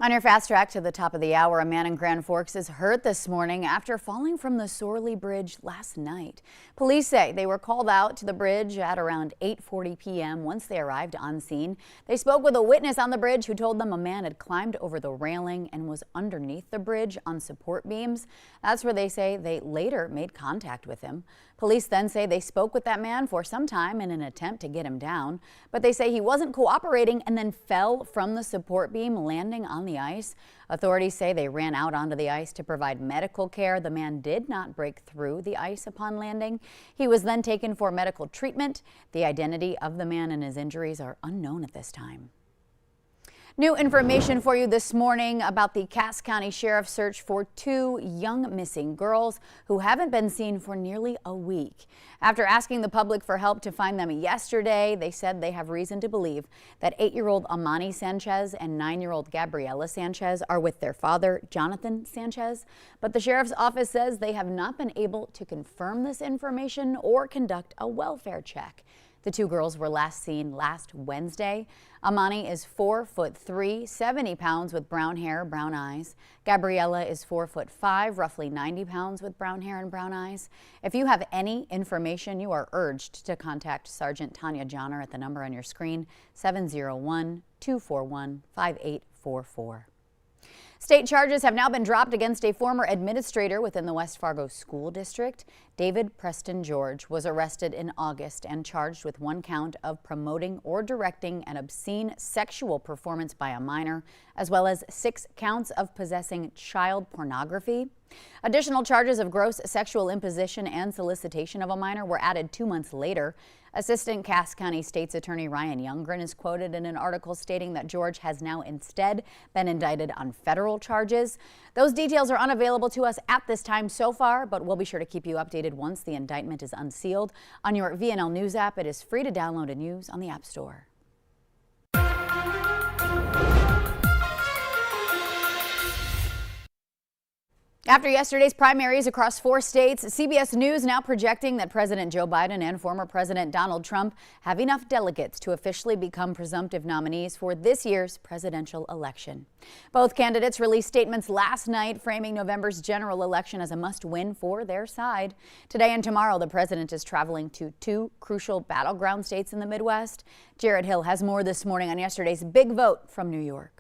On your fast track to the top of the hour, a man in Grand Forks is hurt this morning after falling from the Sorley Bridge last night. Police say they were called out to the bridge at around 8:40 p.m. Once they arrived on scene, they spoke with a witness on the bridge who told them a man had climbed over the railing and was underneath the bridge on support beams. That's where they say they later made contact with him. Police then say they spoke with that man for some time in an attempt to get him down, but they say he wasn't cooperating and then fell from the support beam, landing on the ice. Authorities say they ran out onto the ice to provide medical care. The man did not break through the ice upon landing. He was then taken for medical treatment. The identity of the man and his injuries are unknown at this time. New information for you this morning about the Cass County Sheriff's search for two young missing girls who haven't been seen for nearly a week. After asking the public for help to find them yesterday, they said they have reason to believe that 8-year-old Amani Sanchez and 9-year-old Gabriela Sanchez are with their father, Jonathan Sanchez. But the sheriff's office says they have not been able to confirm this information or conduct a welfare check. The two girls were last seen last Wednesday. Amani is 4'3", 70 pounds with brown hair, brown eyes. Gabriela is 4'5", roughly 90 pounds with brown hair and brown eyes. If you have any information, you are urged to contact Sergeant Tanya Johnner at the number on your screen, 701-241-5844. State charges have now been dropped against a former administrator within the West Fargo School District. David Preston George was arrested in August and charged with 1 count of promoting or directing an obscene sexual performance by a minor, as well as 6 counts of possessing child pornography. Additional charges of gross sexual imposition and solicitation of a minor were added 2 months later. Assistant Cass County State's Attorney Ryan Youngren is quoted in an article stating that George has now instead been indicted on federal charges. Those details are unavailable to us at this time so far, but we'll be sure to keep you updated once the indictment is unsealed. On your VNL News app, it is free to download and use on the App Store. After yesterday's primaries across 4 states, CBS News now projecting that President Joe Biden and former President Donald Trump have enough delegates to officially become presumptive nominees for this year's presidential election. Both candidates released statements last night framing November's general election as a must-win for their side. Today and tomorrow, the president is traveling to 2 crucial battleground states in the Midwest. Jared Hill has more this morning on yesterday's big vote from New York.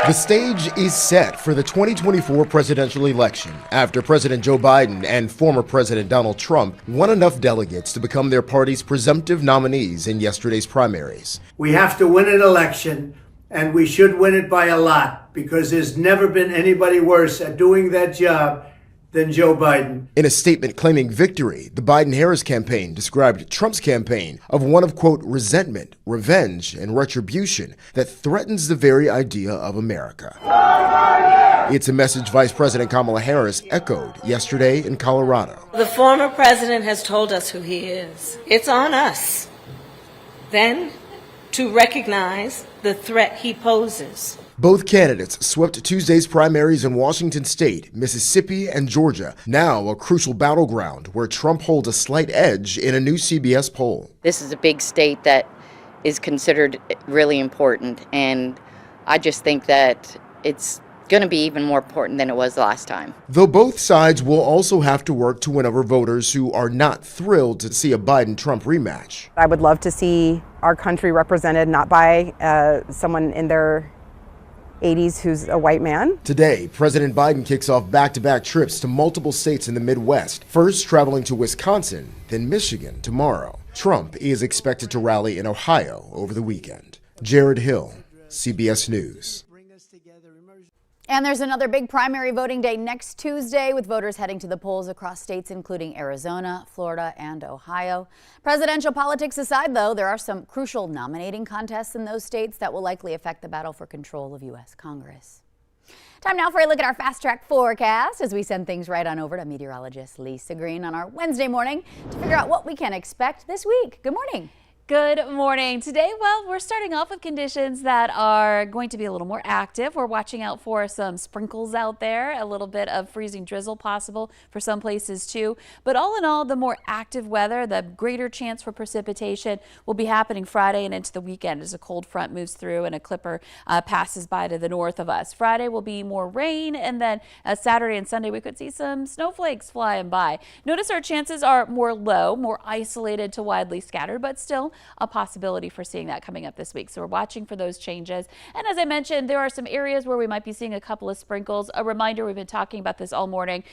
The stage is set for the 2024 presidential election after President Joe Biden and former President Donald Trump won enough delegates to become their party's presumptive nominees in yesterday's primaries. We have to win an election, and we should win it by a lot, because there's never been anybody worse at doing that job than Joe Biden. In a statement claiming victory, the Biden-Harris campaign described Trump's campaign of one of, quote, resentment, revenge, and retribution that threatens the very idea of America. It's a message Vice President Kamala Harris echoed yesterday in Colorado. The former president has told us who he is. It's on us, then, to recognize the threat he poses. Both candidates swept Tuesday's primaries in Washington State, Mississippi, and Georgia, now a crucial battleground where Trump holds a slight edge in a new CBS poll. This is a big state that is considered really important, and I just think that it's going to be even more important than it was last time. Though both sides will also have to work to win over voters who are not thrilled to see a Biden-Trump rematch. I would love to see our country represented not by someone in their 80s who's a white man. Today, President Biden kicks off back-to-back trips to multiple states in the Midwest, first traveling to Wisconsin, then Michigan tomorrow. Trump is expected to rally in Ohio over the weekend. Jared Hill, CBS News. And there's another big primary voting day next Tuesday, with voters heading to the polls across states including Arizona, Florida, and Ohio. Presidential politics aside, though, there are some crucial nominating contests in those states that will likely affect the battle for control of U.S. Congress. Time now for a look at our fast track forecast as we send things right on over to meteorologist Lisa Green on our Wednesday morning to figure out what we can expect this week. Good morning. Good morning. Today, well, we're starting off with conditions that are going to be a little more active. We're watching out for some sprinkles out there, a little bit of freezing drizzle possible for some places too. But all in all, the more active weather, the greater chance for precipitation will be happening Friday and into the weekend as a cold front moves through and a clipper passes by to the north of us. Friday will be more rain, and then Saturday and Sunday we could see some snowflakes flying by. Notice our chances are more low, more isolated to widely scattered, but still a possibility for seeing that coming up this week. So we're watching for those changes. And as I mentioned, there are some areas where we might be seeing a couple of sprinkles. A reminder, we've been talking about this all morning.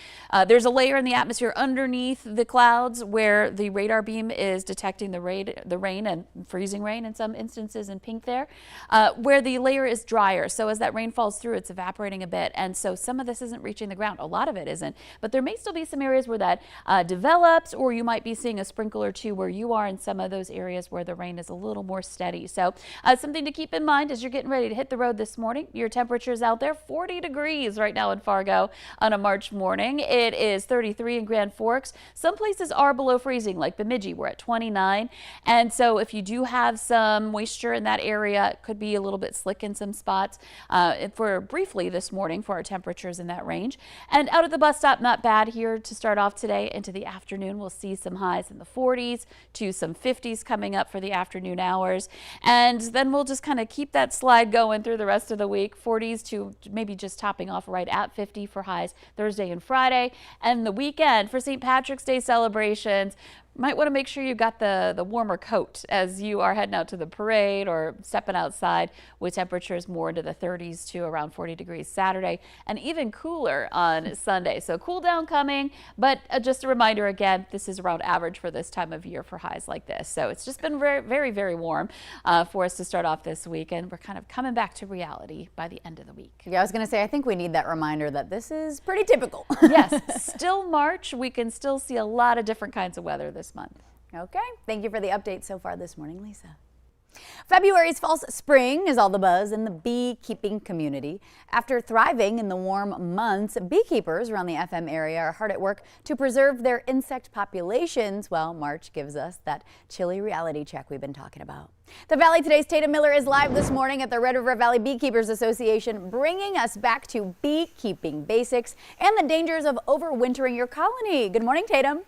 There's a layer in the atmosphere underneath the clouds where the radar beam is detecting the rain and freezing rain in some instances in pink there, where the layer is drier. So as that rain falls through, it's evaporating a bit. And so some of this isn't reaching the ground. A lot of it isn't. But there may still be some areas where that develops, or you might be seeing a sprinkle or two where you are in some of those areas where the rain is a little more steady. So something to keep in mind as you're getting ready to hit the road this morning. Your temperatures out there, 40 degrees right now in Fargo on a March morning. It is 33 in Grand Forks. Some places are below freezing, like Bemidji, we're at 29. And so if you do have some moisture in that area, it could be a little bit slick in some spots for briefly this morning for our temperatures in that range. And out at the bus stop, not bad here to start off today. Into the afternoon, we'll see some highs in the 40s to some 50s coming up for the afternoon hours. And then we'll just kind of keep that slide going through the rest of the week. 40s to maybe just topping off right at 50 for highs Thursday and Friday. And the weekend for St. Patrick's Day celebrations, might want to make sure you got the warmer coat as you are heading out to the parade or stepping outside, with temperatures more into the 30s to around 40 degrees Saturday, and even cooler on Sunday. So cool down coming, but just a reminder again, this is around average for this time of year for highs like this. So it's just been very, very, very warm for us to start off this week, and we're kind of coming back to reality by the end of the week. Yeah, I was going to say, I think we need that reminder that this is pretty typical. Yes, still March. We can still see a lot of different kinds of weather this month. Okay, thank you for the update so far this morning, Lisa. February's false spring is all the buzz in the beekeeping community. After thriving in the warm months, beekeepers around the FM area are hard at work to preserve their insect populations. Well, March gives us that chilly reality check we've been talking about. The Valley Today's Tatum Miller is live this morning at the Red River Valley Beekeepers Association, bringing us back to beekeeping basics and the dangers of overwintering your colony. Good morning, Tatum.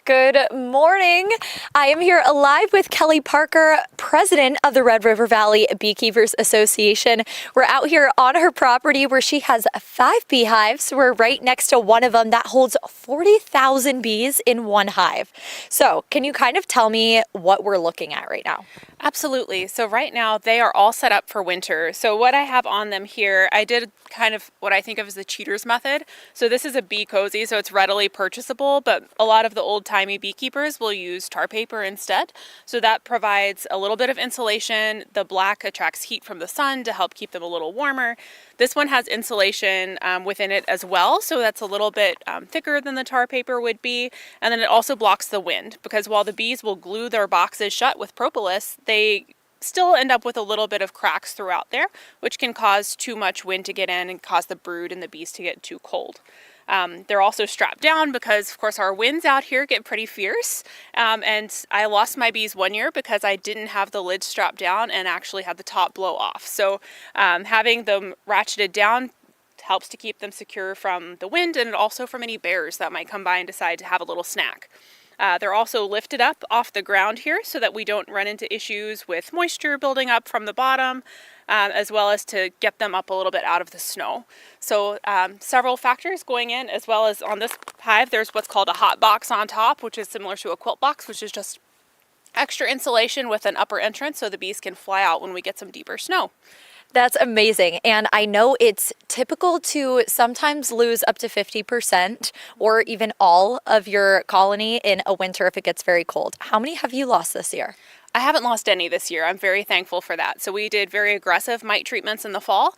Good morning. I am here live with Kelly Parker, president of the Red River Valley Beekeepers Association. We're out here on her property where she has 5 beehives. We're right next to one of them that holds 40,000 bees in one hive. So can you kind of tell me what we're looking at right now? Absolutely. So right now they are all set up for winter. So what I have on them here, I did kind of what I think of as the cheater's method. So this is a bee cozy, so it's readily purchasable, but a lot of the old-timey beekeepers will use tar paper instead. So that provides a little bit of insulation. The black attracts heat from the sun to help keep them a little warmer. This one has insulation within it as well, so that's a little bit thicker than the tar paper would be. And then it also blocks the wind, because while the bees will glue their boxes shut with propolis, they still end up with a little bit of cracks throughout there, which can cause too much wind to get in and cause the brood and the bees to get too cold. They're also strapped down because, of course, our winds out here get pretty fierce. And I lost my bees one year because I didn't have the lid strapped down and actually had the top blow off. So having them ratcheted down helps to keep them secure from the wind, and also from any bears that might come by and decide to have a little snack. They're also lifted up off the ground here so that we don't run into issues with moisture building up from the bottom, as well as to get them up a little bit out of the snow. So several factors going in, as well as on this hive, there's what's called a hot box on top, which is similar to a quilt box, which is just extra insulation with an upper entrance so the bees can fly out when we get some deeper snow. That's amazing. And I know it's typical to sometimes lose up to 50% or even all of your colony in a winter if it gets very cold. How many have you lost this year? I haven't lost any this year. I'm very thankful for that. So we did very aggressive mite treatments in the fall.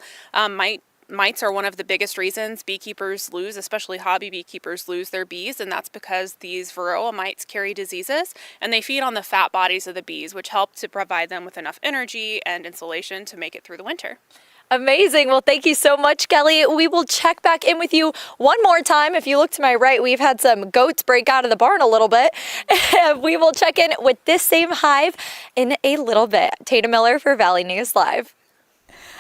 Mites are one of the biggest reasons beekeepers lose, especially hobby beekeepers lose their bees, and that's because these varroa mites carry diseases and they feed on the fat bodies of the bees, which help to provide them with enough energy and insulation to make it through the winter. Amazing. Well, thank you so much, Kelly. We will check back in with you one more time. If you look to my right, we've had some goats break out of the barn a little bit. We will check in with this same hive in a little bit. Tatum Miller for Valley News Live.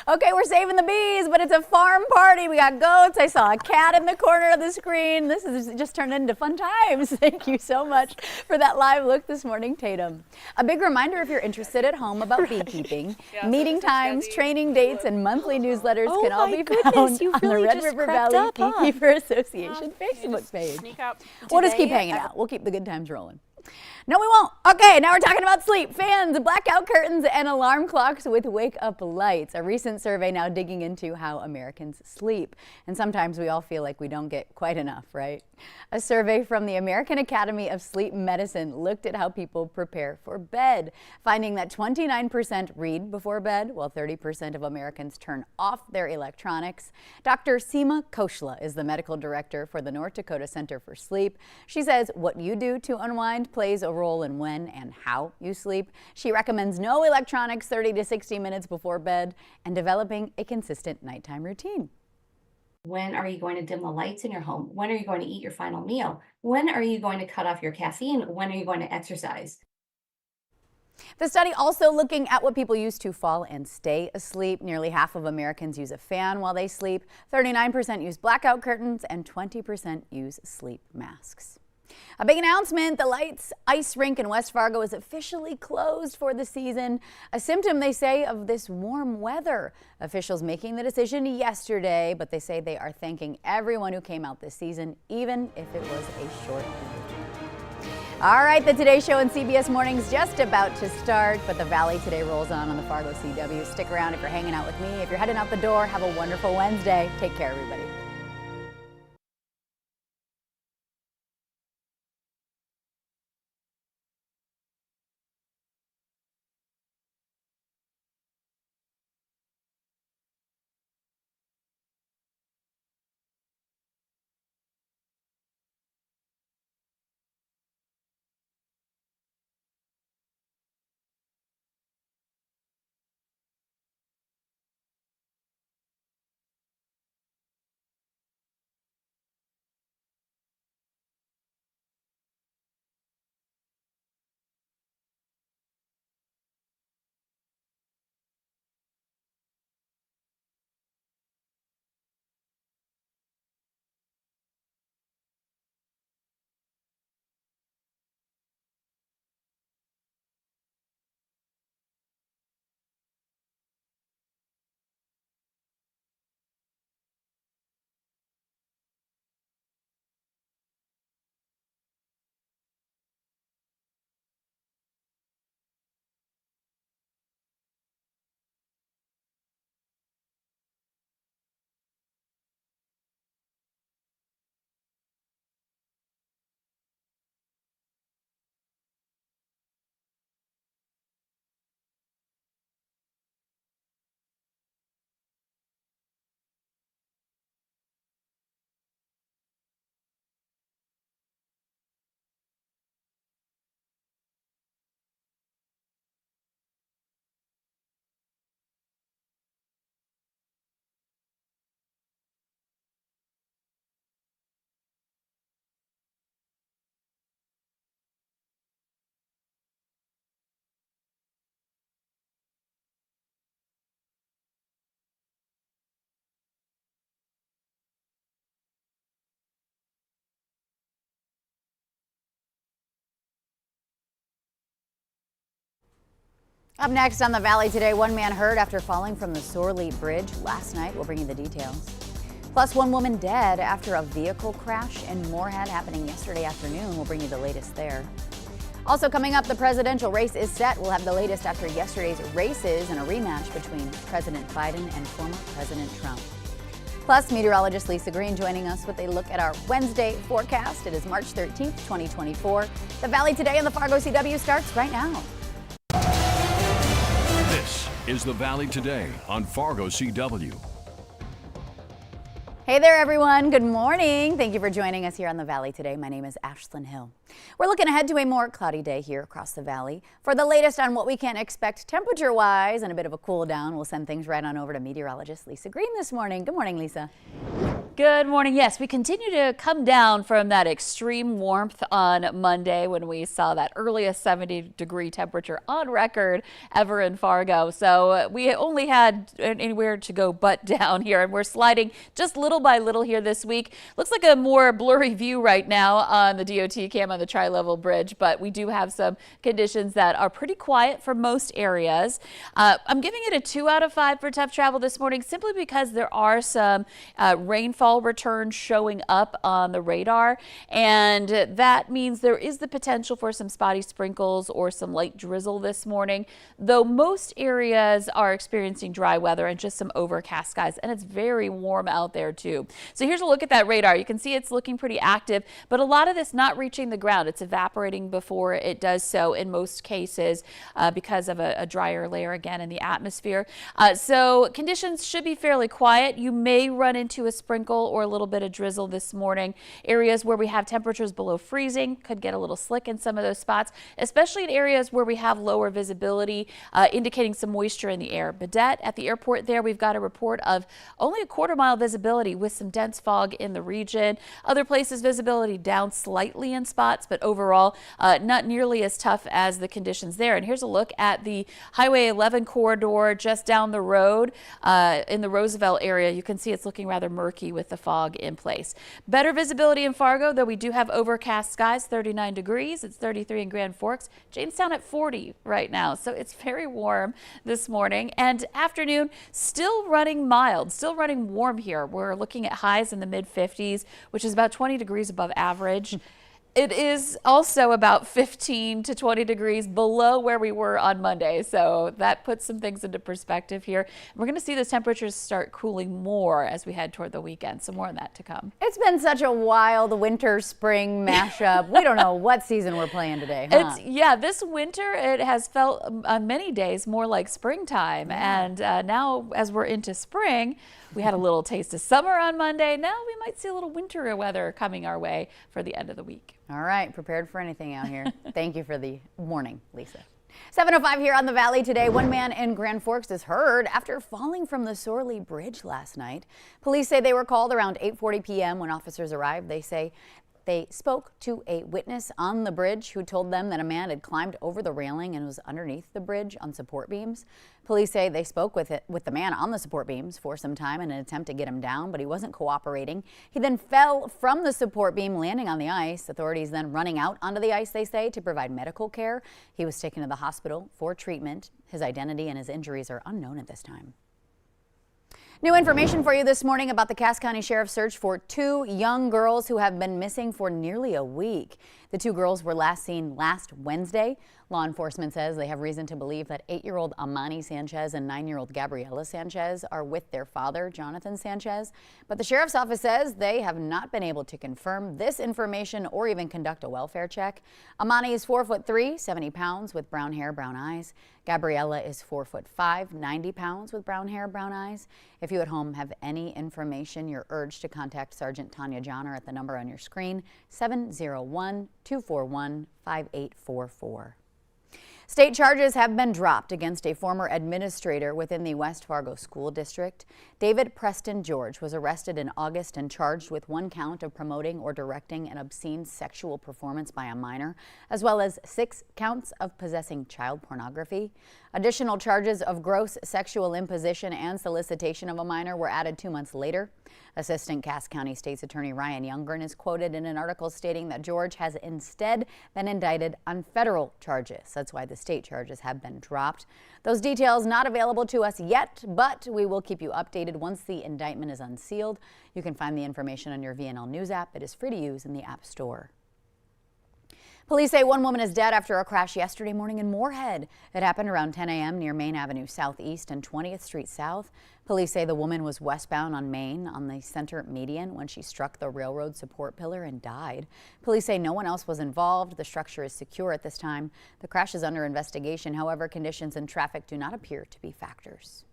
Okay, we're saving the bees, but it's a farm party. We got goats. I saw a cat in the corner of the screen. This has just turned into fun times. Thank you so much for that live look this morning, Tatum. A big reminder if you're interested at home about beekeeping, meeting times, training dates, and monthly newsletters can all be found on the Red River Valley Beekeeper Association Facebook page. We'll just keep hanging out. We'll keep the good times rolling. No, we won't. Okay, now we're talking about sleep. Fans, blackout curtains, and alarm clocks with wake-up lights. A recent survey now digging into how Americans sleep. And sometimes we all feel like we don't get quite enough, right? A survey from the American Academy of Sleep Medicine looked at how people prepare for bed, finding that 29% read before bed, while 30% of Americans turn off their electronics. Dr. Seema Koshla is the medical director for the North Dakota Center for Sleep. She says what you do to unwind plays a role in when and how you sleep. She recommends no electronics 30 to 60 minutes before bed and developing a consistent nighttime routine. When are you going to dim the lights in your home? When are you going to eat your final meal? When are you going to cut off your caffeine? When are you going to exercise? The study also looking at what people use to fall and stay asleep. Nearly half of Americans use a fan while they sleep, 39% use blackout curtains, and 20% use sleep masks. A big announcement, the Lights Ice Rink in West Fargo is officially closed for the season, a symptom, they say, of this warm weather. Officials making the decision yesterday, but they say they are thanking everyone who came out this season, even if it was a short one. All right, the Today Show and CBS Mornings just about to start, but the Valley Today rolls on the Fargo CW. Stick around if you're hanging out with me. If you're heading out the door, have a wonderful Wednesday. Take care, everybody. Up next on the Valley Today, one man hurt after falling from the Sorley Bridge last night. We'll bring you the details. Plus, one woman dead after a vehicle crash in Moorhead happening yesterday afternoon. We'll bring you the latest there. Also coming up, the presidential race is set. We'll have the latest after yesterday's races and a rematch between President Biden and former President Trump. Plus, meteorologist Lisa Green joining us with a look at our Wednesday forecast. It is March 13th, 2024. The Valley Today and the Fargo CW starts right now. This is the Valley Today on Fargo CW. Hey there, everyone. Good morning. Thank you for joining us here on the Valley today. My name is Ashlyn Hill. We're looking ahead to a more cloudy day here across the Valley. For the latest on what we can expect temperature-wise and a bit of a cool down, we'll send things right on over to meteorologist Lisa Green this morning. Good morning, Lisa. Good morning. Yes, we continue to come down from that extreme warmth on Monday when we saw that earliest 70-degree temperature on record ever in Fargo. So we only had anywhere to go but down here, and we're sliding just little by little here this week. Looks like a more blurry view right now on the DOT cam on the Tri-Level Bridge, but we do have some conditions that are pretty quiet for most areas. I'm giving it a 2 out of 5 for tough travel this morning simply because there are some rainfall returns showing up on the radar, and that means there is the potential for some spotty sprinkles or some light drizzle this morning, though most areas are experiencing dry weather and just some overcast skies, and it's very warm out there too. So here's a look at that radar. You can see it's looking pretty active, but a lot of this not reaching the ground. It's evaporating before it does so in most cases because of a drier layer again in the atmosphere. So conditions should be fairly quiet. You may run into a sprinkle or a little bit of drizzle this morning. Areas where we have temperatures below freezing could get a little slick in some of those spots, especially in areas where we have lower visibility, indicating some moisture in the air. Baudette at the airport there, we've got a report of only a quarter-mile visibility with some dense fog in the region. Other places visibility down slightly in spots, but overall not nearly as tough as the conditions there. And here's a look at the Highway 11 corridor just down the road in the Roosevelt area. You can see it's looking rather murky with the fog in place. Better visibility in Fargo, though we do have overcast skies, 39 degrees. It's 33 in Grand Forks. Jamestown at 40 right now, so it's very warm this morning. And afternoon, still running mild, still running warm here. We're looking at highs in the mid-50s, which is about 20 degrees above average. It is also about 15 to 20 degrees below where we were on Monday, so that puts some things into perspective here. We're going to see those temperatures start cooling more as we head toward the weekend, so more on that to come. It's been such a wild winter-spring mashup. We don't know what season we're playing today, huh? Yeah, this winter it has felt on many days more like springtime, and now as we're into spring, we had a little taste of summer on Monday. Now we might see a little winter weather coming our way for the end of the week. All right, prepared for anything out here. Thank you for the warning, Lisa. 7:05 here on the Valley today. One man in Grand Forks is hurt after falling from the Sorley Bridge last night. Police say they were called around 8:40 p.m. when officers arrived. They say they spoke to a witness on the bridge who told them that a man had climbed over the railing and was underneath the bridge on support beams. Police say they spoke with the man on the support beams for some time in an attempt to get him down, but he wasn't cooperating. He then fell from the support beam, landing on the ice. Authorities then running out onto the ice, they say, to provide medical care. He was taken to the hospital for treatment. His identity and his injuries are unknown at this time. New information for you this morning about the Cass County Sheriff's search for 2 young girls who have been missing for nearly a week. The 2 girls were last seen last Wednesday. Law enforcement says they have reason to believe that 8-year-old Amani Sanchez and 9-year-old Gabriela Sanchez are with their father, Jonathan Sanchez. But the sheriff's office says they have not been able to confirm this information or even conduct a welfare check. Amani is 4'3", 70 pounds with brown hair, brown eyes. Gabriela is 4'5", 90 pounds with brown hair, brown eyes. If you at home have any information, you're urged to contact Sergeant Tanya Johnner at the number on your screen, 701-241-5844. State charges have been dropped against a former administrator within the West Fargo School District. David Preston George was arrested in August and charged with 1 count of promoting or directing an obscene sexual performance by a minor, as well as 6 counts of possessing child pornography. Additional charges of gross sexual imposition and solicitation of a minor were added 2 months later. Assistant Cass County State's Attorney Ryan Youngren is quoted in an article stating that George has instead been indicted on federal charges. That's why the state charges have been dropped. Those details not available to us yet, but we will keep you updated once the indictment is unsealed. You can find the information on your VNL News app. It is free to use in the App Store. Police say 1 woman is dead after a crash yesterday morning in Moorhead. It happened around 10 a.m. near Main Avenue Southeast and 20th Street South. Police say the woman was westbound on Main on the center median when she struck the railroad support pillar and died. Police say no one else was involved. The structure is secure at this time. The crash is under investigation. However, conditions and traffic do not appear to be factors.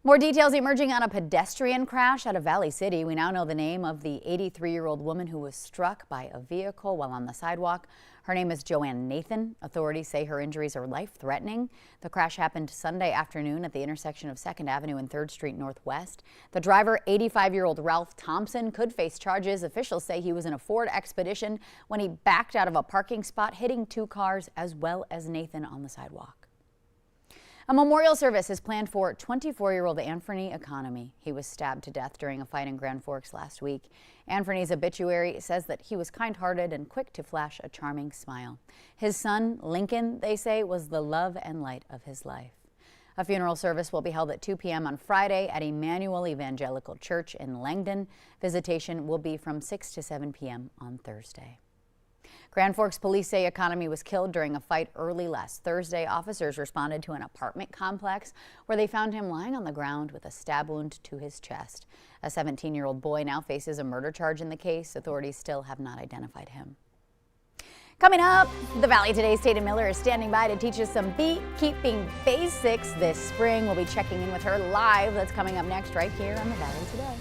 More details emerging on a pedestrian crash out of Valley City. We now know the name of the 83-year-old woman who was struck by a vehicle while on the sidewalk. Her name is Joanne Nathan. Authorities say her injuries are life-threatening. The crash happened Sunday afternoon at the intersection of 2nd Avenue and 3rd Street Northwest. The driver, 85-year-old Ralph Thompson, could face charges. Officials say he was in a Ford Expedition when he backed out of a parking spot, hitting 2 cars as well as Nathan on the sidewalk. A memorial service is planned for 24-year-old Anthony Economy. He was stabbed to death during a fight in Grand Forks last week. Anthony's obituary says that he was kind-hearted and quick to flash a charming smile. His son, Lincoln, they say, was the love and light of his life. A funeral service will be held at 2 p.m. on Friday at Emmanuel Evangelical Church in Langdon. Visitation will be from 6 to 7 p.m. on Thursday. Grand Forks police say Economy was killed during a fight early last Thursday. Officers responded to an apartment complex where they found him lying on the ground with a stab wound to his chest. A 17-year-old boy now faces a murder charge in the case. Authorities still have not identified him. Coming up, the Valley Today's Tatum Miller is standing by to teach us some beekeeping basics this spring. We'll be checking in with her live. That's coming up next right here on the Valley Today.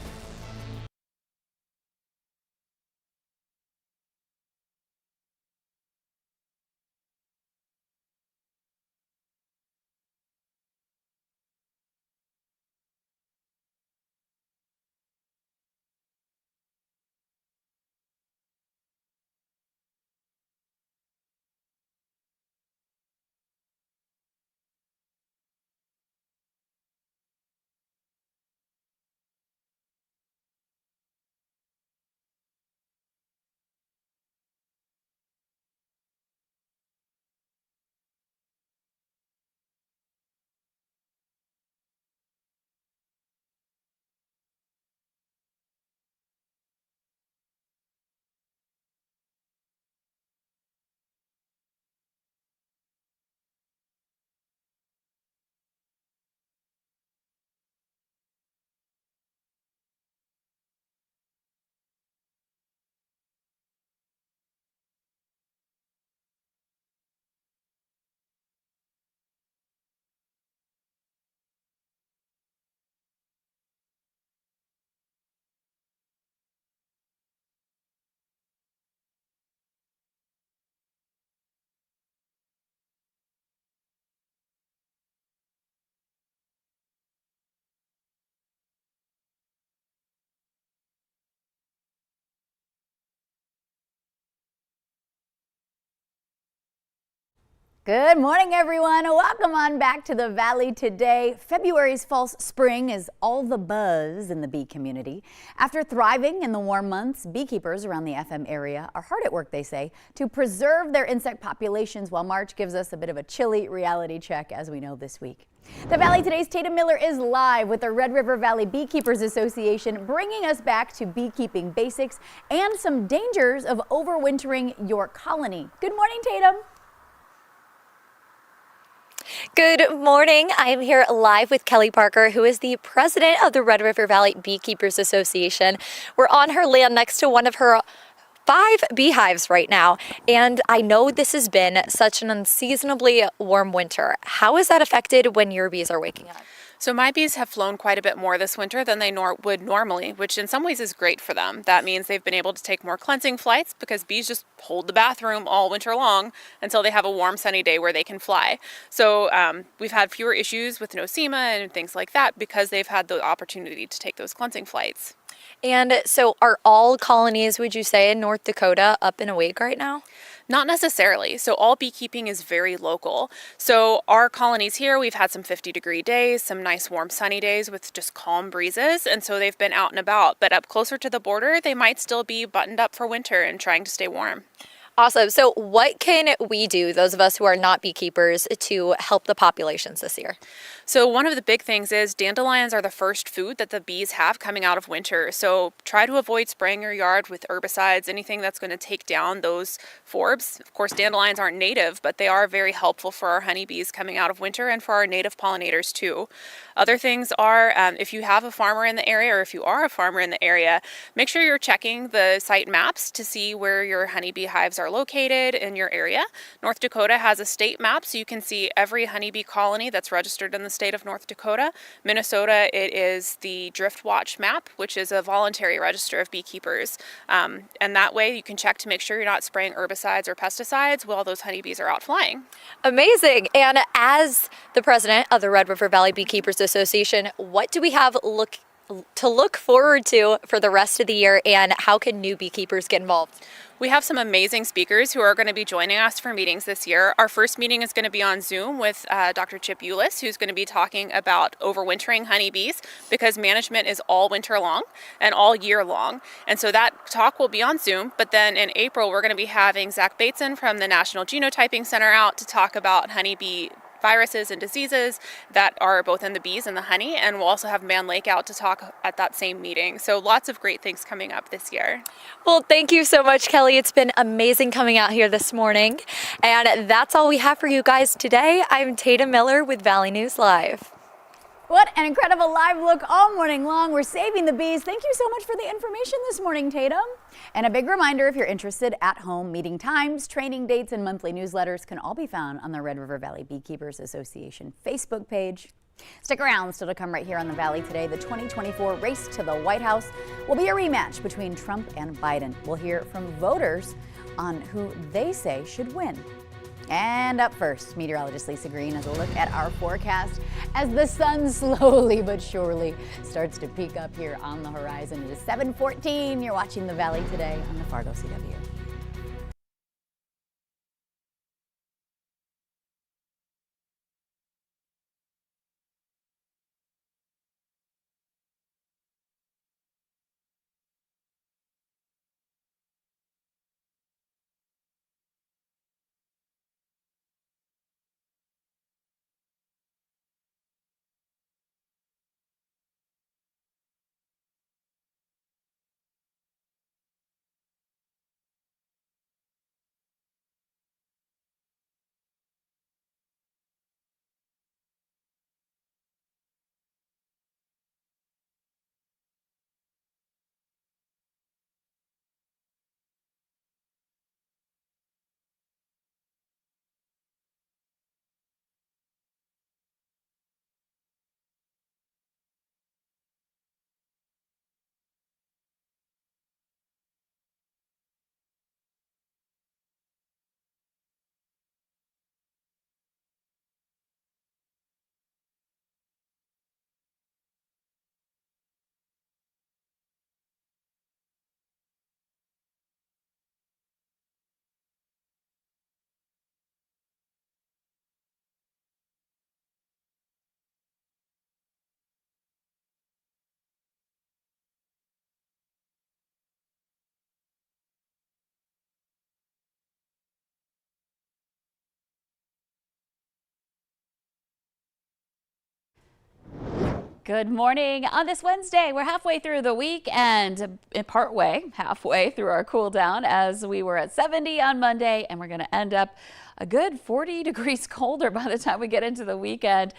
Good morning, everyone. Welcome on back to the Valley Today. February's false spring is all the buzz in the bee community. After thriving in the warm months, beekeepers around the FM area are hard at work, they say, to preserve their insect populations, while March gives us a bit of a chilly reality check, as we know this week. The Valley Today's Tatum Miller is live with the Red River Valley Beekeepers Association, bringing us back to beekeeping basics and some dangers of overwintering your colony. Good morning, Tatum. Good morning. I am here live with Kelly Parker, who is the president of the Red River Valley Beekeepers Association. We're on her land next to one of her 5 beehives right now, and I know this has been such an unseasonably warm winter. How is that affected when your bees are waking up? So my bees have flown quite a bit more this winter than they would normally, which in some ways is great for them. That means they've been able to take more cleansing flights because bees just hold the bathroom all winter long until they have a warm, sunny day where they can fly. So we've had fewer issues with nosema and things like that because they've had the opportunity to take those cleansing flights. And so are all colonies, would you say, in North Dakota up and awake right now? Not necessarily. So all beekeeping is very local. So our colonies here, we've had some 50-degree days, some nice warm sunny days with just calm breezes. And so they've been out and about. But up closer to the border, they might still be buttoned up for winter and trying to stay warm. Awesome. So what can we do, those of us who are not beekeepers, to help the populations this year? So one of the big things is dandelions are the first food that the bees have coming out of winter. So try to avoid spraying your yard with herbicides, anything that's going to take down those forbs. Of course, dandelions aren't native, but they are very helpful for our honeybees coming out of winter and for our native pollinators too. Other things are, if you have a farmer in the area, or if you are a farmer in the area, make sure you're checking the site maps to see where your honeybee hives are located in your area. North Dakota has a state map, so you can see every honeybee colony that's registered in the state of North Dakota. Minnesota, it is the Drift Watch map, which is a voluntary register of beekeepers. And that way you can check to make sure you're not spraying herbicides or pesticides while those honeybees are out flying. Amazing. And as the president of the Red River Valley Beekeepers Association, what do we have to look forward to for the rest of the year, and how can new beekeepers get involved? We have some amazing speakers who are going to be joining us for meetings this year. Our first meeting is going to be on Zoom with Dr. Chip Eulis, who's going to be talking about overwintering honeybees, because management is all winter long and all year long. And so that talk will be on Zoom. But then in April, we're going to be having Zach Bateson from the National Genotyping Center out to talk about honeybee viruses and diseases that are both in the bees and the honey, and we'll also have Man Lake out to talk at that same meeting. So lots of great things coming up this year. Well, thank you so much, Kelly. It's been amazing coming out here this morning. And that's all we have for you guys today. I'm Tatum Miller with Valley News Live. What an incredible live look all morning long. We're saving the bees. Thank you so much for the information this morning, Tatum. And a big reminder, if you're interested, at-home meeting times, training dates, and monthly newsletters can all be found on the Red River Valley Beekeepers Association Facebook page. Stick around, still to come right here on the Valley today. The 2024 race to the White House will be a rematch between Trump and Biden. We'll hear from voters on who they say should win. And up first, meteorologist Lisa Green has a look at our forecast as the sun slowly but surely starts to peek up here on the horizon. It is 7:14. You're watching the Valley today on the Fargo CW. Good morning on this Wednesday. We're halfway through the week and halfway through our cool down, as we were at 70 on Monday, and we're going to end up a good 40 degrees colder by the time we get into the weekend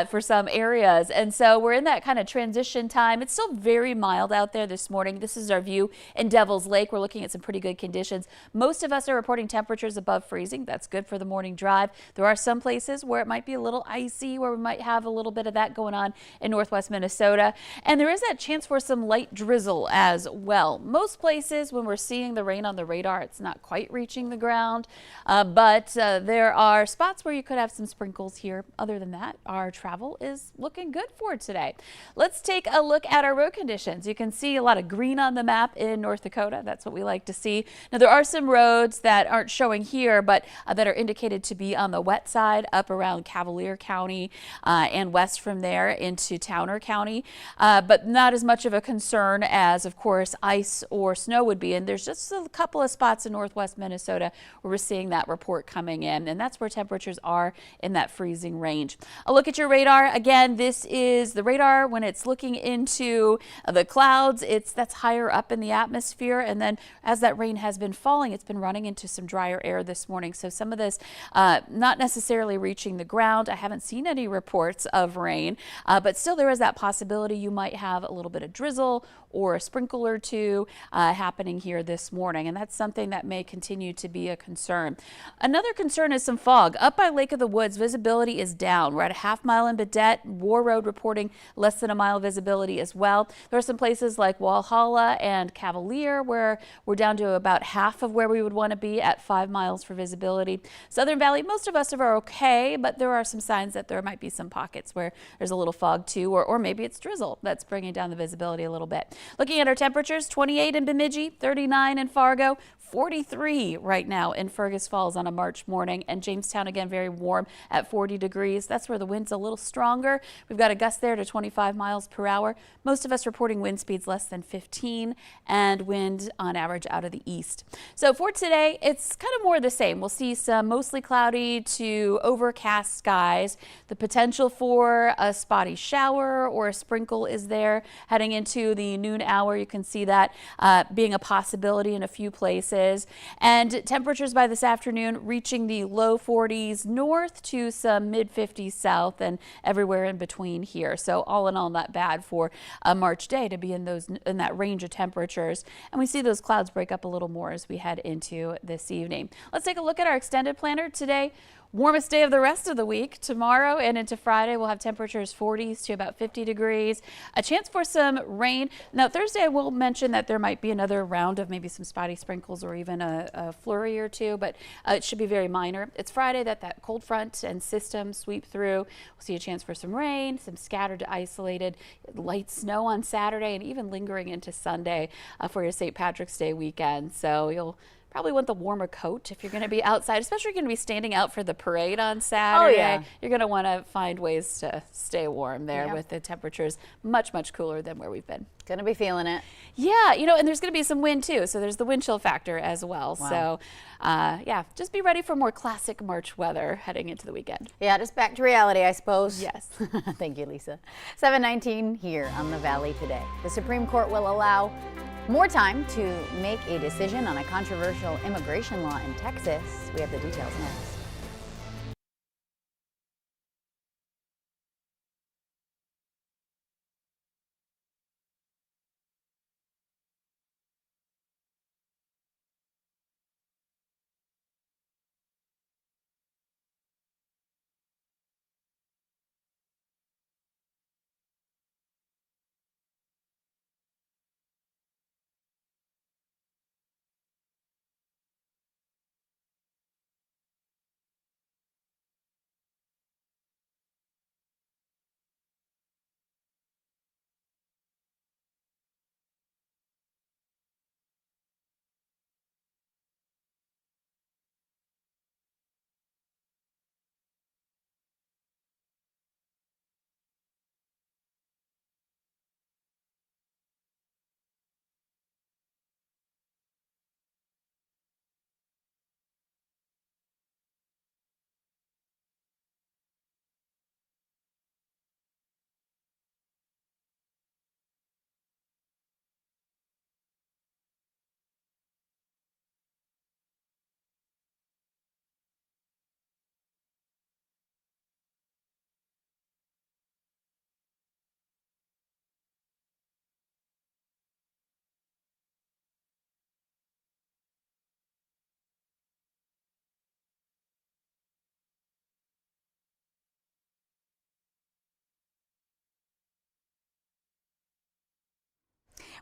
for some areas. And so we're in that kind of transition time. It's still very mild out there this morning. This is our view in Devil's Lake. We're looking at some pretty good conditions. Most of us are reporting temperatures above freezing. That's good for the morning drive. There are some places where it might be a little icy, where we might have a little bit of that going on in northwest Minnesota. And there is that chance for some light drizzle as well. Most places, when we're seeing the rain on the radar, it's not quite reaching the ground, but there are spots where you could have some sprinkles here. Other than that, our travel is looking good for today. Let's take a look at our road conditions. You can see a lot of green on the map in North Dakota. That's what we like to see. Now, there are some roads that aren't showing here, but that are indicated to be on the wet side up around Cavalier County and west from there into Towner County, but not as much of a concern as, of course, ice or snow would be. And there's just a couple of spots in northwest Minnesota where we're seeing that report coming in, and that's where temperatures are in that freezing range. A look at your radar. Again, this is the radar when it's looking into the clouds. That's higher up in the atmosphere, and then as that rain has been falling, it's been running into some drier air this morning. So some of this not necessarily reaching the ground. I haven't seen any reports of rain, but still there is that possibility you might have a little bit of drizzle or a sprinkle or two happening here this morning, and that's something that may continue to be a concern. Another concern is some fog. Up by Lake of the Woods, visibility is down. We're at a half-mile in Baudette. War Road reporting less than a mile visibility as well. There are some places like Walhalla and Cavalier where we're down to about half of where we would want to be at 5 miles for visibility. Southern Valley, most of us are okay, but there are some signs that there might be some pockets where there's a little fog too, or maybe it's drizzle that's bringing down the visibility a little bit. Looking at our temperatures, 28 in Bemidji, 39 in Fargo, 43 right now in Fergus Falls on a March morning, and Jamestown again very warm at 40 degrees. That's where the wind's a little stronger. We've got a gust there to 25 miles per hour. Most of us reporting wind speeds less than 15 and wind on average out of the east. So for today, it's kind of more of the same. We'll see some mostly cloudy to overcast skies. The potential for a spotty shower or a sprinkle is there heading into the noon hour. You can see that being a possibility in a few places. And temperatures by this afternoon reaching the low 40s north to some mid 50s south and everywhere in between here. So all in all, not bad for a March day to be in that range of temperatures. And we see those clouds break up a little more as we head into this evening. Let's take a look at our extended planner today. Warmest day of the rest of the week. Tomorrow and into Friday, we'll have temperatures 40s to about 50 degrees. A chance for some rain. Now, Thursday, I will mention that there might be another round of maybe some spotty sprinkles or even a flurry or two, but it should be very minor. It's Friday that cold front and system sweep through. We'll see a chance for some rain, some scattered to isolated light snow on Saturday, and even lingering into Sunday for your St. Patrick's Day weekend. So you'll probably want the warmer coat if you're going to be outside, especially if you're going to be standing out for the parade on Saturday. Oh, yeah. You're going to want to find ways to stay warm there with the temperatures much, much cooler than where we've been. Going to be feeling it. Yeah, and there's going to be some wind too, so there's the wind chill factor as well. Wow. So, yeah, just be ready for more classic March weather heading into the weekend. Yeah, just back to reality, I suppose. Yes. Thank you, Lisa. 7:19 here on the Valley today. The Supreme Court will allow more time to make a decision on a controversial immigration law in Texas. We have the details next.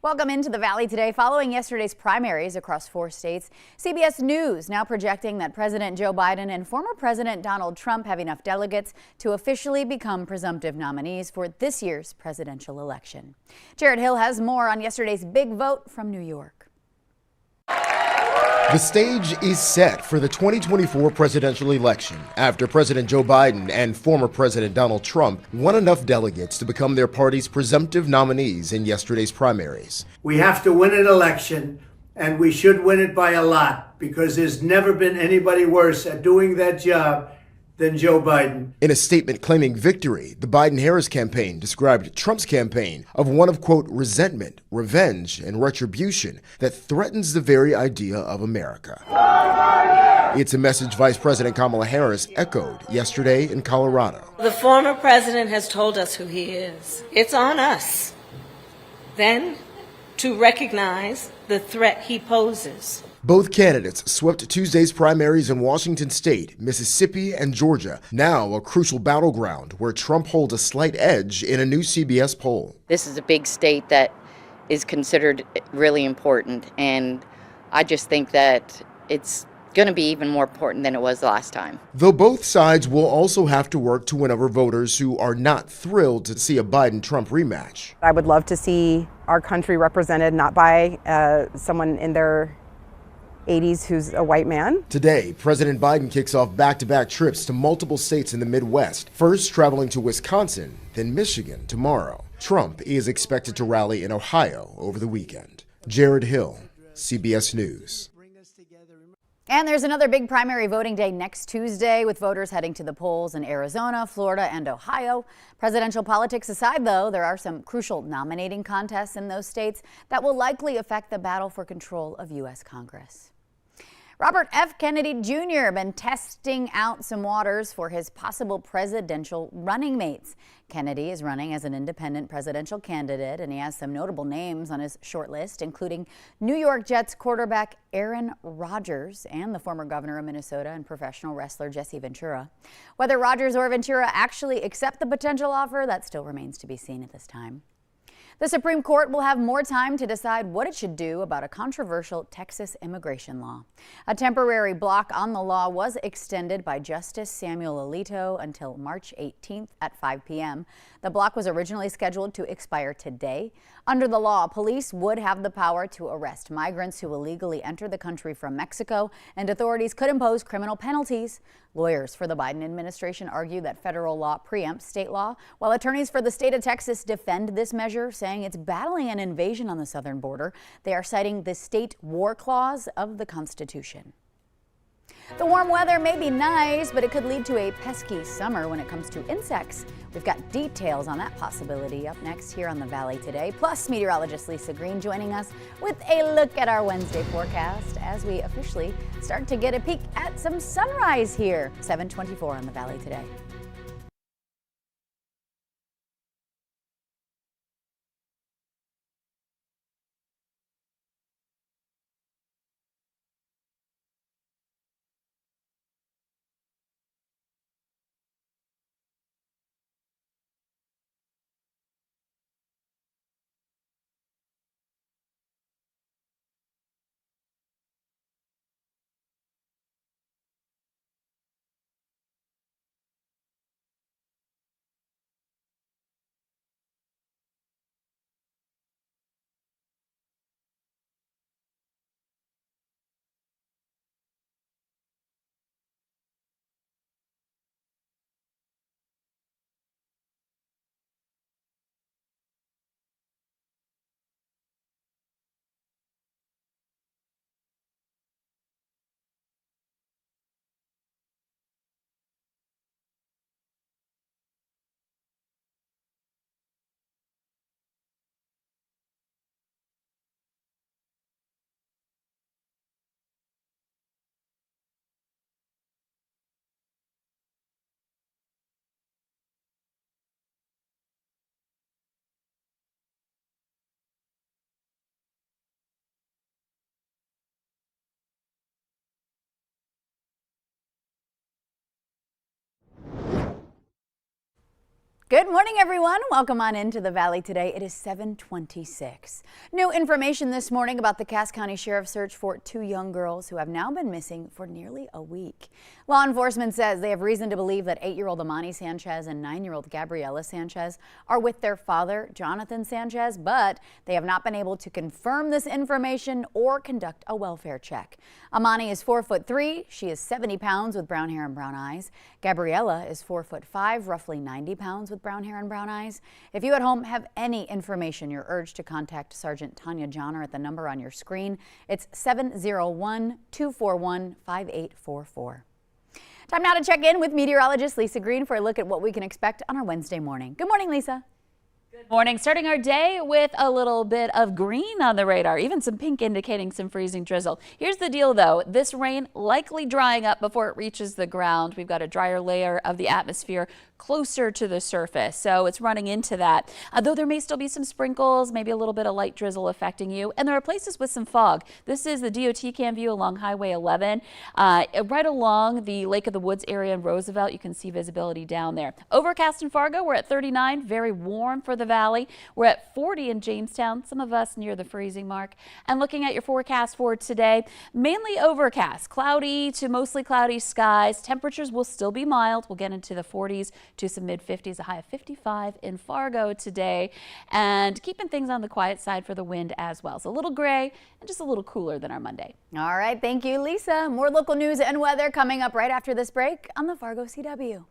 Welcome into the Valley today. Following yesterday's primaries across 4 states, CBS News now projecting that President Joe Biden and former President Donald Trump have enough delegates to officially become presumptive nominees for this year's presidential election. Jared Hill has more on yesterday's big vote from New York. The stage is set for the 2024 presidential election after President Joe Biden and former President Donald Trump won enough delegates to become their party's presumptive nominees in yesterday's primaries. We have to win an election, and we should win it by a lot, because there's never been anybody worse at doing that job than Joe Biden. In a statement claiming victory, the Biden-Harris campaign described Trump's campaign of one of, quote, resentment, revenge, and retribution that threatens the very idea of America. It's a message Vice President Kamala Harris echoed yesterday in Colorado. The former president has told us who he is. It's on us then to recognize the threat he poses. Both candidates swept Tuesday's primaries in Washington state, Mississippi, and Georgia, now a crucial battleground where Trump holds a slight edge in a new CBS poll. This is a big state that is considered really important, and I just think that it's going to be even more important than it was last time. Though both sides will also have to work to win over voters who are not thrilled to see a Biden-Trump rematch. I would love to see our country represented not by someone in their 80s who's a white man. Today, President Biden kicks off back-to-back trips to multiple states in the Midwest, first traveling to Wisconsin, then Michigan tomorrow. Trump is expected to rally in Ohio over the weekend. Jared Hill, CBS News. And there's another big primary voting day next Tuesday, with voters heading to the polls in Arizona, Florida, and Ohio. Presidential politics aside, though, there are some crucial nominating contests in those states that will likely affect the battle for control of U.S. Congress. Robert F. Kennedy Jr. been testing out some waters for his possible presidential running mates. Kennedy is running as an independent presidential candidate, and he has some notable names on his short list, including New York Jets quarterback Aaron Rodgers and the former governor of Minnesota and professional wrestler Jesse Ventura. Whether Rodgers or Ventura actually accept the potential offer, that still remains to be seen at this time. The Supreme Court will have more time to decide what it should do about a controversial Texas immigration law. A temporary block on the law was extended by Justice Samuel Alito until March 18th at 5 p.m. The block was originally scheduled to expire today. Under the law, police would have the power to arrest migrants who illegally enter the country from Mexico, and authorities could impose criminal penalties. Lawyers for the Biden administration argue that federal law preempts state law, while attorneys for the state of Texas defend this measure, saying it's battling an invasion on the southern border. They are citing the state war clause of the Constitution. The warm weather may be nice, but it could lead to a pesky summer when it comes to insects. We've got details on that possibility up next here on the Valley Today. Plus, meteorologist Lisa Green joining us with a look at our Wednesday forecast as we officially start to get a peek at some sunrise here. 7:24 on the Valley Today. Good morning, everyone. Welcome on into the Valley Today. It is 7:26. New information this morning about the Cass County Sheriff's search for two young girls who have now been missing for nearly a week. Law enforcement says they have reason to believe that 8-year-old Amani Sanchez and 9-year-old Gabriela Sanchez are with their father, Jonathan Sanchez, but they have not been able to confirm this information or conduct a welfare check. Amani is 4'3". She is 70 pounds with brown hair and brown eyes. Gabriela is 4'5", roughly 90 pounds with brown hair and brown eyes. If you at home have any information, you're urged to contact Sergeant Tanya Johnner at the number on your screen. It's 701-241-5844. Time now to check in with meteorologist Lisa Green for a look at what we can expect on our Wednesday morning. Good morning, Lisa. Good morning. Starting our day with a little bit of green on the radar, even some pink indicating some freezing drizzle. Here's the deal, though. This rain likely drying up before it reaches the ground. We've got a drier layer of the atmosphere closer to the surface, so it's running into that. Though there may still be some sprinkles, maybe a little bit of light drizzle affecting you, and there are places with some fog. This is the DOT cam view along Highway 11. Right along the Lake of the Woods area in Roosevelt, you can see visibility down there. Overcast in Fargo, we're at 39, very warm for the valley. We're at 40 in Jamestown, some of us near the freezing mark. And looking at your forecast for today, mainly overcast, cloudy to mostly cloudy skies. Temperatures will still be mild. We'll get into the 40s to some mid-50s, a high of 55 in Fargo today, and keeping things on the quiet side for the wind as well. So a little gray and just a little cooler than our Monday. All right, thank you, Lisa. More local news and weather coming up right after this break on the Fargo CW.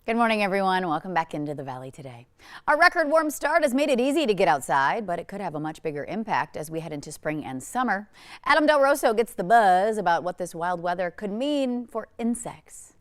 Good morning, everyone. Welcome back into the Valley today. Our record warm start has made it easy to get outside, but it could have a much bigger impact as we head into spring and summer. Adam Del Rosso gets the buzz about what this wild weather could mean for insects.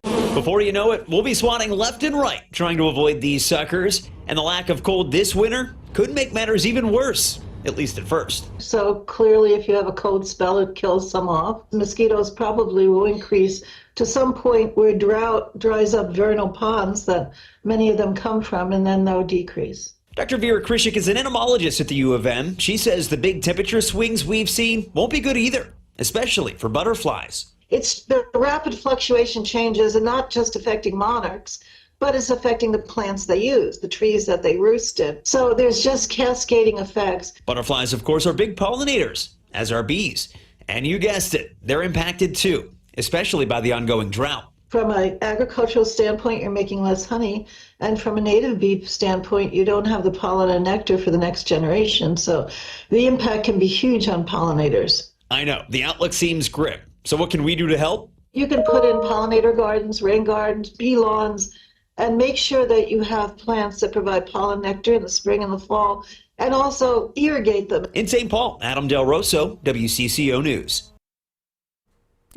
Before you know it, we'll be swatting left and right, trying to avoid these suckers. And the lack of cold this winter could make matters even worse, at least at first. So clearly, if you have a cold spell, it kills some off. Mosquitoes probably will increase to some point where drought dries up vernal ponds that many of them come from, and then they'll decrease. Dr. Vera Krishik is an entomologist at the U of M. She says the big temperature swings we've seen won't be good either, especially for butterflies. It's the rapid fluctuation changes, and not just affecting monarchs, but it's affecting the plants they use, the trees that they roost in. So there's just cascading effects. Butterflies, of course, are big pollinators, as are bees. And you guessed it, they're impacted too, especially by the ongoing drought. From an agricultural standpoint, you're making less honey. And from a native bee standpoint, you don't have the pollen and nectar for the next generation. So the impact can be huge on pollinators. I know, the outlook seems grim. So what can we do to help? You can put in pollinator gardens, rain gardens, bee lawns, and make sure that you have plants that provide pollen nectar in the spring and the fall, and also irrigate them. In St. Paul, Adam Del Rosso, WCCO News.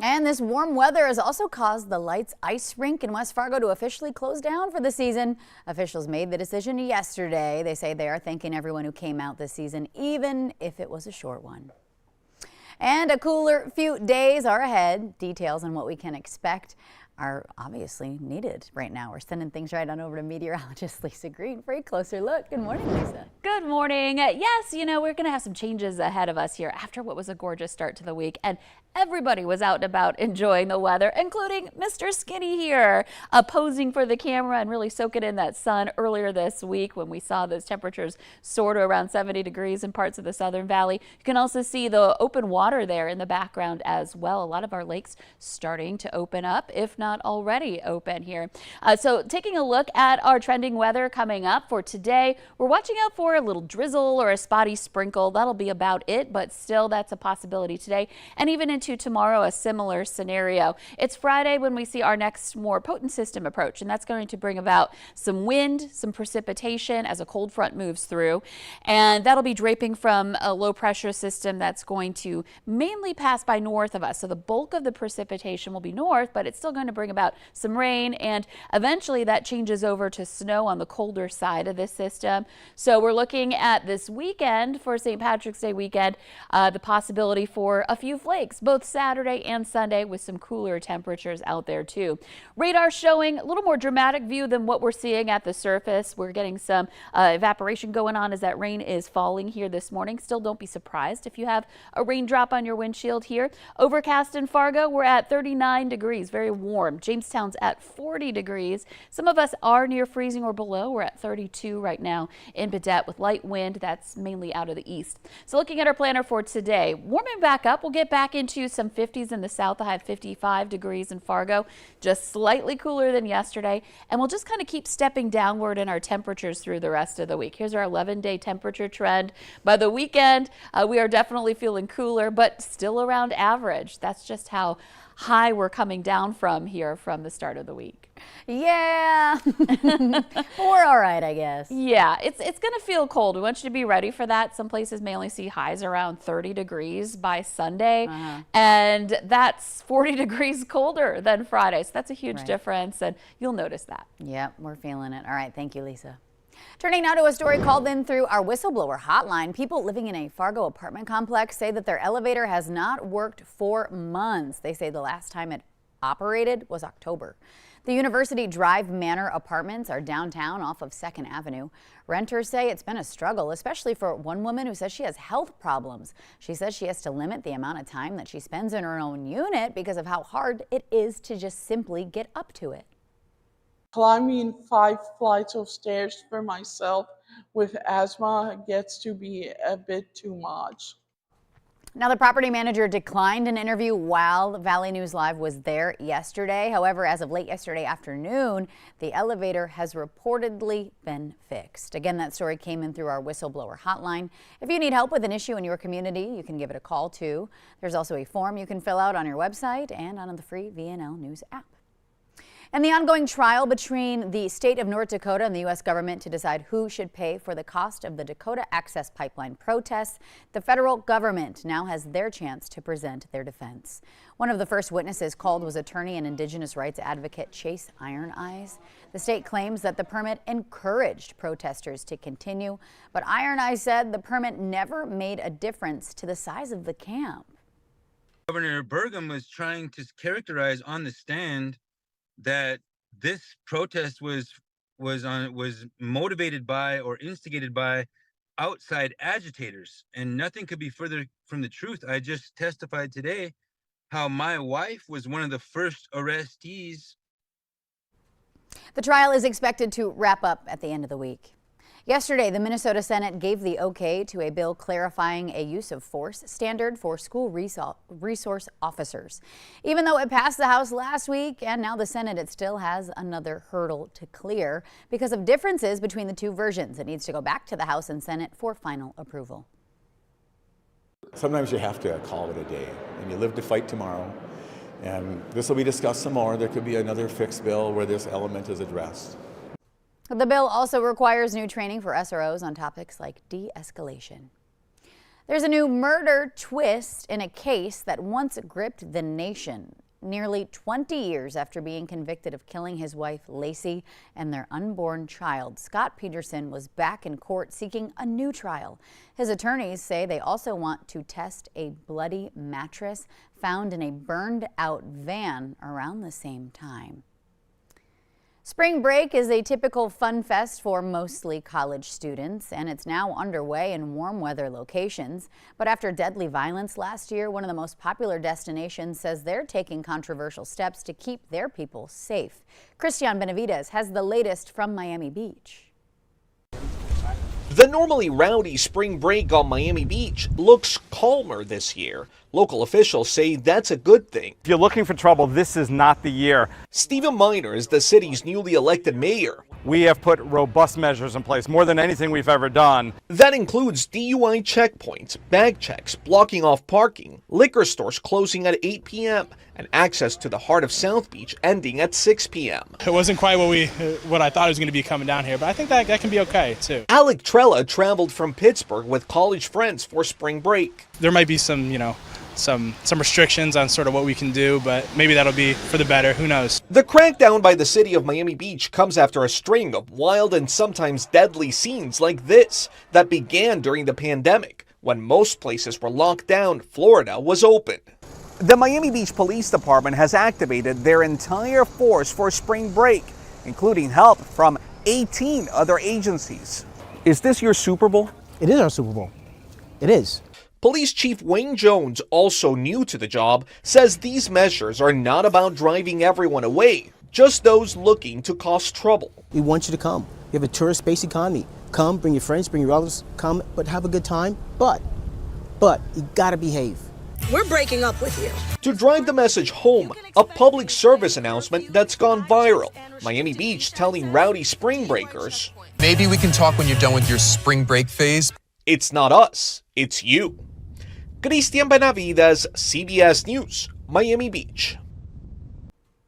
And this warm weather has also caused the Lights Ice Rink in West Fargo to officially close down for the season. Officials made the decision yesterday. They say they are thanking everyone who came out this season, even if it was a short one. And a cooler few days are ahead. Details on what we can expect are obviously needed right now. We're sending things right on over to meteorologist Lisa Green for a closer look. Good morning, Lisa. Good morning. Yes, you know, we're going to have some changes ahead of us here after what was a gorgeous start to the week. And everybody was out and about enjoying the weather, including Mr. Skinny here, posing for the camera and really soaking in that sun earlier this week when we saw those temperatures soar to around 70 degrees in parts of the Southern Valley. You can also see the open water there in the background as well. A lot of our lakes starting to open up, if not already open here. So taking a look at our trending weather coming up for today, we're watching out for a little drizzle or a spotty sprinkle. That'll be about it, but still that's a possibility today. And even into tomorrow, a similar scenario. It's Friday when we see our next more potent system approach, and that's going to bring about some wind, some precipitation as a cold front moves through. And that'll be draping from a low pressure system that's going to mainly pass by north of us. So the bulk of the precipitation will be north, but it's still going to bring about some rain, and eventually that changes over to snow on the colder side of this system. So we're looking at this weekend for St. Patrick's Day weekend, the possibility for a few flakes both Saturday and Sunday with some cooler temperatures out there too. Radar showing a little more dramatic view than what we're seeing at the surface. We're getting some evaporation going on as that rain is falling here this morning. Still don't be surprised if you have a raindrop on your windshield here. Overcast in Fargo, we're at 39 degrees, very warm. Jamestown's at 40 degrees. Some of us are near freezing or below. We're at 32 right now in Baudette with light wind. That's mainly out of the east. So looking at our planner for today, warming back up. We'll get back into some 50s in the south. I have 55 degrees in Fargo, just slightly cooler than yesterday. And we'll just kind of keep stepping downward in our temperatures through the rest of the week. Here's our 11-day temperature trend. By the weekend, we are definitely feeling cooler, but still around average. That's just how high we're coming down from here from the start of the week. Yeah, we're all right, I guess. Yeah, it's going to feel cold. We want you to be ready for that. Some places may only see highs around 30 degrees by Sunday, and that's 40 degrees colder than Friday. So that's a huge difference, and you'll notice that. Yep, we're feeling it. All right, thank you, Lisa. Turning now to a story called in through our whistleblower hotline. People living in a Fargo apartment complex say that their elevator has not worked for months. They say the last time it operated was October. The University Drive Manor apartments are downtown off of 2nd Avenue. Renters say it's been a struggle, especially for one woman who says she has health problems. She says she has to limit the amount of time that she spends in her own unit because of how hard it is to just simply get up to it. Climbing 5 flights of stairs for myself with asthma gets to be a bit too much. Now, the property manager declined an interview while Valley News Live was there yesterday. However, as of late yesterday afternoon, the elevator has reportedly been fixed. Again, that story came in through our whistleblower hotline. If you need help with an issue in your community, you can give it a call too. There's also a form you can fill out on your website and on the free VNL News app. And the ongoing trial between the state of North Dakota and the U.S. government to decide who should pay for the cost of the Dakota Access Pipeline protests, the federal government now has their chance to present their defense. One of the first witnesses called was attorney and indigenous rights advocate Chase Iron Eyes. The state claims that the permit encouraged protesters to continue, but Iron Eyes said the permit never made a difference to the size of the camp. Governor Burgum was trying to characterize on the stand that this protest was motivated by or instigated by outside agitators, and nothing could be further from the truth. I just testified today how my wife was one of the first arrestees. The trial is expected to wrap up at the end of the week. Yesterday, the Minnesota Senate gave the okay to a bill clarifying a use of force standard for school resource officers. Even though it passed the House last week and now the Senate, it still has another hurdle to clear because of differences between the two versions. It needs to go back to the House and Senate for final approval. Sometimes you have to call it a day, and you live to fight tomorrow. And this will be discussed some more. There could be another fixed bill where this element is addressed. The bill also requires new training for SROs on topics like de-escalation. There's a new murder twist in a case that once gripped the nation. Nearly 20 years after being convicted of killing his wife, Lacey, and their unborn child, Scott Peterson was back in court seeking a new trial. His attorneys say they also want to test a bloody mattress found in a burned-out van around the same time. Spring break is a typical fun fest for mostly college students, and it's now underway in warm weather locations. But after deadly violence last year, one of the most popular destinations says they're taking controversial steps to keep their people safe. Christian Benavides has the latest from Miami Beach. The normally rowdy spring break on Miami Beach looks calmer this year. Local officials say that's a good thing. If you're looking for trouble, this is not the year. Stephen Miner is the city's newly elected mayor. We have put robust measures in place, more than anything we've ever done. That includes DUI checkpoints, bag checks, blocking off parking, liquor stores closing at 8 p.m., and access to the heart of South Beach ending at 6 p.m. It wasn't quite what I thought it was going to be coming down here, but I think that can be okay, too. Alec Trella traveled from Pittsburgh with college friends for spring break. There might be some restrictions on sort of what we can do, but maybe that'll be for the better. Who knows? The crackdown by the city of Miami Beach comes after a string of wild and sometimes deadly scenes like this that began during the pandemic. When most places were locked down, Florida was open. The Miami Beach Police Department has activated their entire force for spring break, including help from 18 other agencies. Is this your Super Bowl? It is our Super Bowl. It is. Police Chief Wayne Jones, also new to the job, says these measures are not about driving everyone away, just those looking to cause trouble. We want you to come. We have a tourist-based economy. Come, bring your friends, bring your relatives, come, but have a good time. But you gotta behave. We're breaking up with you. To drive the message home, a public service announcement that's gone viral. Miami Beach telling rowdy spring breakers, maybe we can talk when you're done with your spring break phase. It's not us, it's you. Christian Benavides, CBS News, Miami Beach.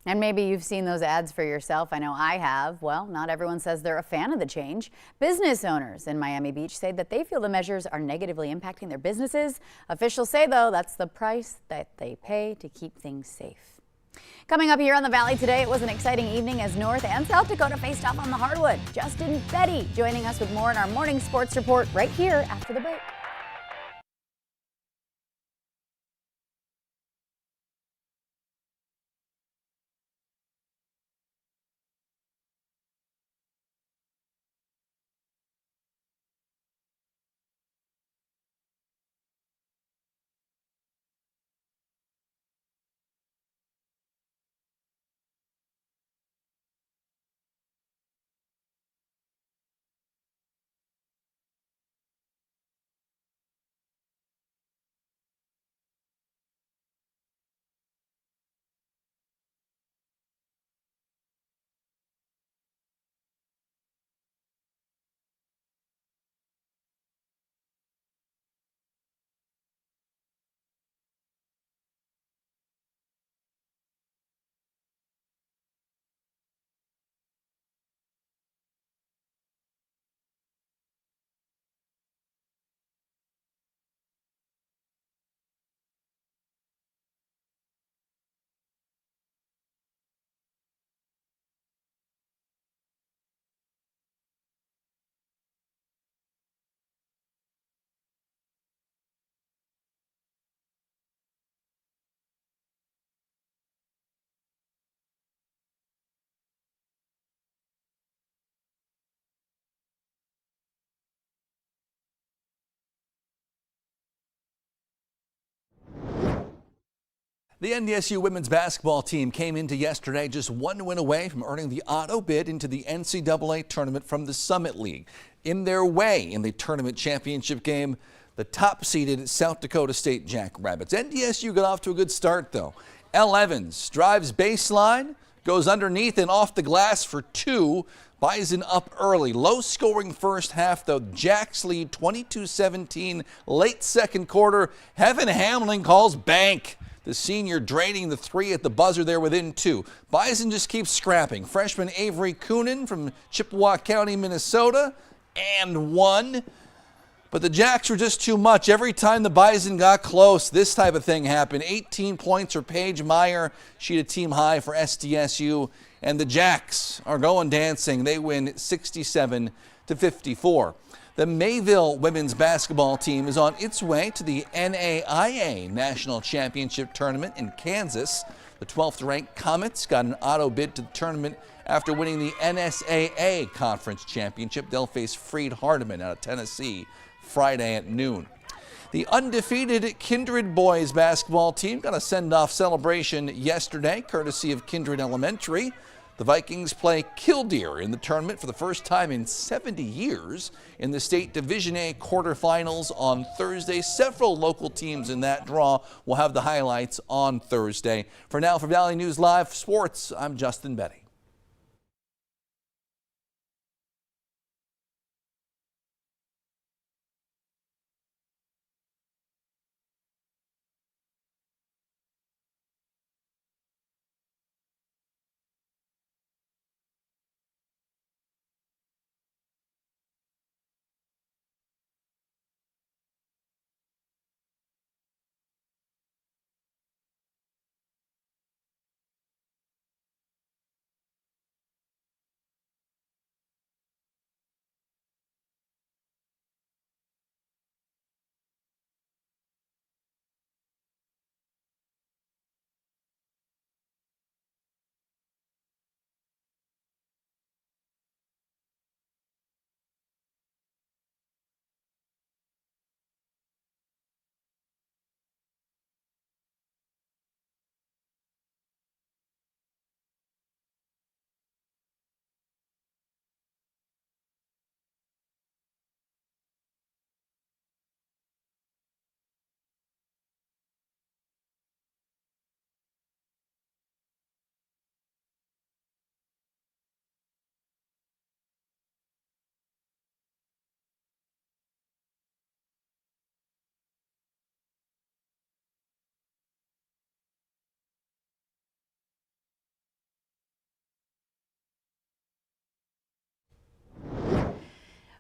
And maybe you've seen those ads for yourself. I know I have. Well, not everyone says they're a fan of the change. Business owners in Miami Beach say that they feel the measures are negatively impacting their businesses. Officials say, though, that's the price that they pay to keep things safe. Coming up here on the Valley today, it was an exciting evening as North and South Dakota faced off on the hardwood. Justin Betty joining us with more in our morning sports report right here after the break. The NDSU women's basketball team came into yesterday just one win away from earning the auto bid into the NCAA tournament from the Summit League. In their way in the tournament championship game, the top-seeded South Dakota State Jackrabbits. NDSU got off to a good start, though. Elle Evans drives baseline, goes underneath and off the glass for two. Bison up early. Low-scoring first half, though. Jacks lead 22-17 late second quarter. Heaven Hamlin calls bank. The senior draining the three at the buzzer there within two. Bison just keeps scrapping. Freshman Avery Coonan from Chippewa County, Minnesota, and one. But the Jacks were just too much. Every time the Bison got close, this type of thing happened. 18 points for Paige Meyer. She had a team high for SDSU. And the Jacks are going dancing. They win 67-54. The Mayville women's basketball team is on its way to the NAIA National Championship Tournament in Kansas. The 12th-ranked Comets got an auto bid to the tournament after winning the NSAA Conference Championship. They'll face Freed Hardeman out of Tennessee Friday at noon. The undefeated Kindred boys basketball team got a send-off celebration yesterday, courtesy of Kindred Elementary. The Vikings play Killdeer in the tournament for the first time in 70 years in the state Division A quarterfinals on Thursday. Several local teams in that draw will have the highlights on Thursday. For now, for Valley News Live Sports, I'm Justin Betty.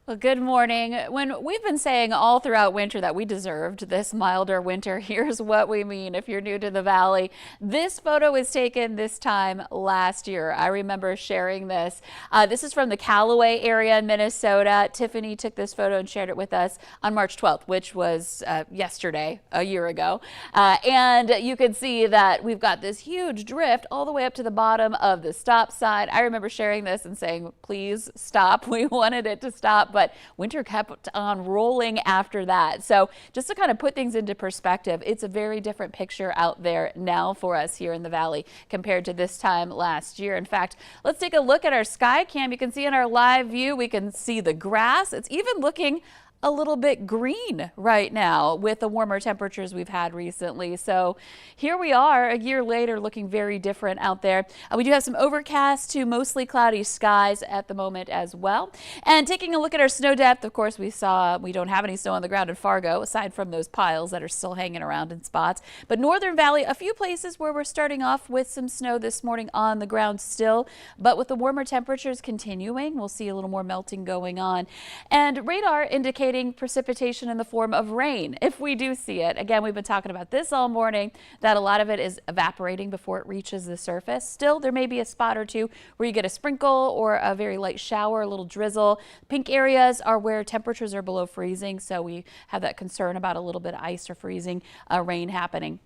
Well, good morning. When we've been saying all throughout winter that we deserved this milder winter, here's what we mean if you're new to the Valley. This photo was taken this time last year. I remember sharing this. This is from the Callaway area in Minnesota. Tiffany took this photo and shared it with us on March 12th, which was yesterday, a year ago. And you can see that we've got this huge drift all the way up to the bottom of the stop sign. I remember sharing this and saying, please stop. We wanted it to stop, but winter kept on rolling after that. So just to kind of put things into perspective, it's a very different picture out there now for us here in the Valley compared to this time last year. In fact, let's take a look at our sky cam. You can see in our live view, we can see the grass. It's even looking a little bit green right now with the warmer temperatures we've had recently. So here we are a year later, looking very different out there. We do have some overcast to mostly cloudy skies at the moment as well. And taking a look at our snow depth, of course, we don't have any snow on the ground in Fargo, aside from those piles that are still hanging around in spots. But Northern Valley, a few places where we're starting off with some snow this morning on the ground still. But with the warmer temperatures continuing, we'll see a little more melting going on. And radar indicates precipitation in the form of rain if we do see it. Again, we've been talking about this all morning, that a lot of it is evaporating before it reaches the surface. Still, there may be a spot or two where you get a sprinkle or a very light shower, a little drizzle. Pink areas are where temperatures are below freezing, so we have that concern about a little bit of ice or freezing rain happening.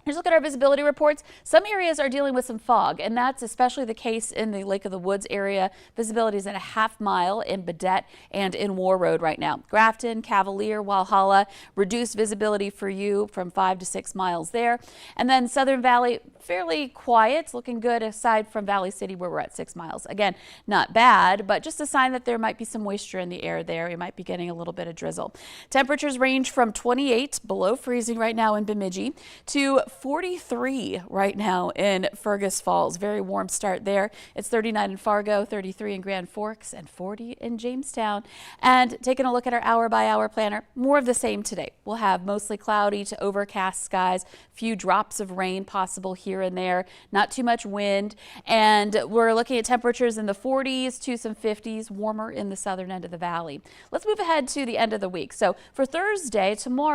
Here's a look at our visibility reports. Some areas are dealing with some fog, and that's especially the case in the Lake of the Woods area. Visibility is at a half mile in Badette and in War Road right now. Grafton, Cavalier, Walhalla, reduced visibility for you from 5 to 6 miles there. And then Southern Valley, fairly quiet. It's looking good aside from Valley City where we're at 6 miles. Again, not bad, but just a sign that there might be some moisture in the air there. You might be getting a little bit of drizzle. Temperatures range from 28 below freezing right now in Bemidji to 43 right now in Fergus Falls. Very warm start there. It's 39 in Fargo, 33 in Grand Forks, and 40 in Jamestown. And taking a look at our hour-by-hour planner, more of the same today. We'll have mostly cloudy to overcast skies, few drops of rain possible here and there, not too much wind, and we're looking at temperatures in the 40s to some 50s, warmer in the southern end of the valley. Let's move ahead to the end of the week. So for Thursday, tomorrow,